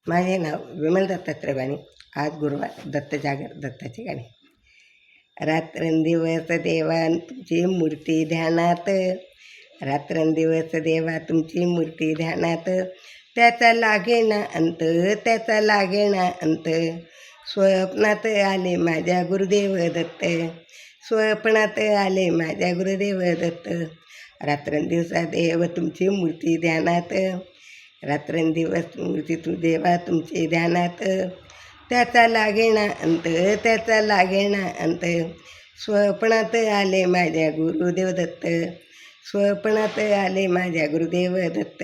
माझे नाव विमल दत्तात्रय वाणी. आज गुरुवार, दत्त जागर, दत्ताची गाणी. रात्रंदिवस देवा तुमची मूर्ती ध्यानात, रात्रंदिवस देवा तुमची मूर्ती ध्यानात, त्याचा लागेना अंत, त्याचा लागेना अंत. स्वप्नात आले माझ्या गुरुदेव दत्त, स्वप्नात आले माझ्या गुरुदेव दत्त. रात्रंदिवसा देव तुमची मूर्ती ध्यानात, रात्रंदिवस मूर्ती तू देवा तुमची ध्यानात, त्याचा लागेना अंत, त्याचा लागेना अंत. स्वप्नात आले माझ्या गुरुदेव दत्त, स्वप्नात आले माझ्या गुरुदेव दत्त,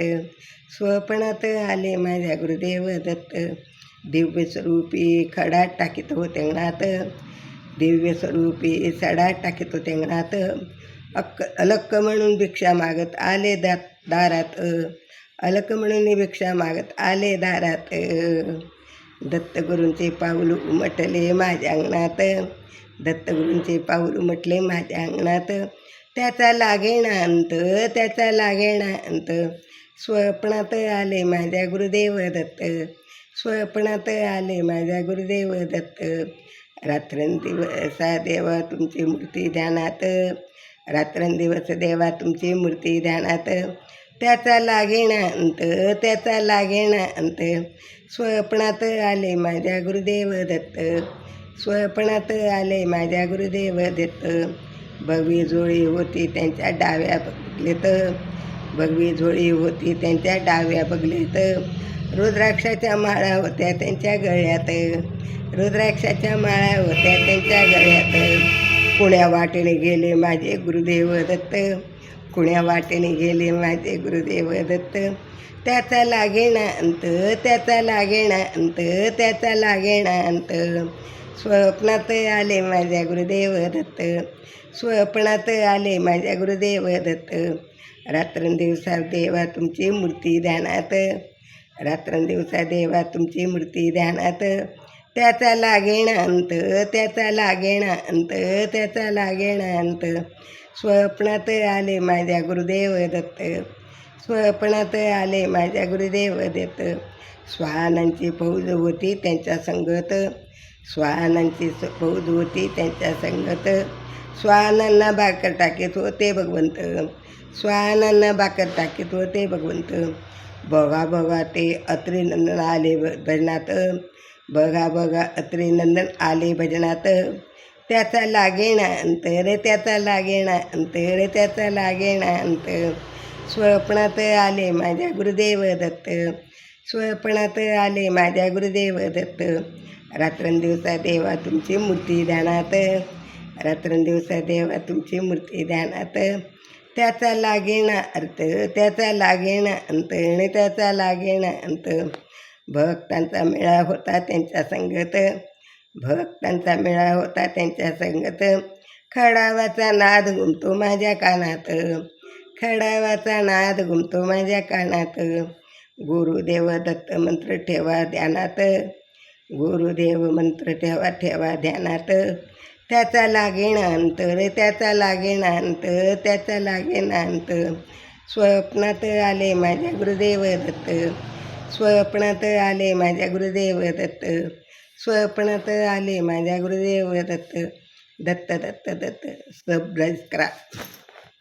स्वप्नात आले माझ्या गुरुदेव दत्त. दिव्य स्वरूपी खडा टाकीत हो तेंगणात, दिव्य स्वरूपी सडा टाकीत हो तेंगणात. अलक्क म्हणून भिक्षा मागत आले दारात, अलक म्हणून भिक्षा मागत आले दारात. दत्तगुरूंचे पाऊल उमटले माझ्या अंगणात, दत्तगुरूंचे पाऊल उमटले माझ्या अंगणात, त्याचा लागेना अंत, त्याचा लागेना अंत. स्वप्नात आले माझ्या गुरुदेव दत्त, स्वप्नात आले माझ्या गुरुदेव दत्त. रात्रंदिवसा देवा तुमची मूर्ती ध्यानात, रात्रंदिवस देवा तुमची मूर्ती ध्यानात, त्याचा लागेना अंत, त्याचा लागेना अंत. स्वप्नात आले माझ्या गुरुदेव दत्त, स्वप्नात आले माझ्या गुरुदेव दत्त. भगवी झोळी होती त्यांच्या डाव्या बगलेत, भगवी झोळी होती त्यांच्या डाव्या बगलेत. रुद्राक्षाच्या माळा होत्या त्यांच्या गळ्यात, रुद्राक्षाच्या माळा होत्या त्यांच्या गळ्यात. कुण्या वाटेने गेले माझे गुरुदेव दत्त, कुण्या वाटेने गेले माझे गुरुदेव दत्त. त्याचा लागेना अंत, त्याचा लागेना अंत, त्याचा लागेना अंत. स्वप्नात आले माझ्या गुरुदेव दत्त, स्वप्नात आले माझ्या गुरुदेव दत्त. रात्रंदिवसा देवा तुमची मूर्ती ध्यानात, रात्रंदिवसा देवा तुमची मूर्ती ध्यानात, त्याचा लागेना अंत, त्याचा लागेना अंत, त्याचा लागेना अंत. स्वप्नात आले माझ्या गुरुदेव दत्त, स्वप्नात आले माझ्या गुरुदेव दत्त. स्वाहानांची फौज होती त्यांच्या संगत, स्वाहानांची फौज होती त्यांच्या संगत. स्वाहानांना भाकर टाकीत होते भगवंत, स्वाहानांना भाकर टाकीत होते भगवंत. बघा बघा ते अत्रिनंदन आले भजनात, बघा बघा अत्रिनंदन आले भजनात, त्याचा लागेना अंत रे, त्याचा लागेना अंत रे, त्याचा लागेना अंत. स्वप्नात आले माझ्या गुरुदेव दत्त, स्वप्नात आले माझ्या गुरुदेव दत्त. रात्रंदिवसा देवा तुमची मूर्ती ध्यानात, रात्रंदिवसा देवा तुमची मूर्ती ध्यानात, त्याचा लागेना अर्थ, त्याचा लागेना अंत आणि त्याचा लागेना अंत. भक्तांचा मेळा होता त्यांच्या संगत, भक्तांचा मेळा होता त्यांच्या संगत. खडावाचा नाद घुमतो माझ्या कानात, खडावाचा नाद घुमतो माझ्या कानात. गुरुदेव दत्त मंत्र ठेवा ध्यानात, गुरुदेव मंत्र ठेवा ठेवा ध्यानात, त्याचा लागेना अंत रे, त्याचा लागेना अंत, त्याचा लागेना अंत. स्वप्नात आले माझ्या गुरुदेव दत्त, स्वप्नात आले माझ्या गुरुदेव दत्त, स्वप्नात आले माझ्या गुरुदेव दत्त. दत्त दत्त दत्त सबस्क्राईब करा.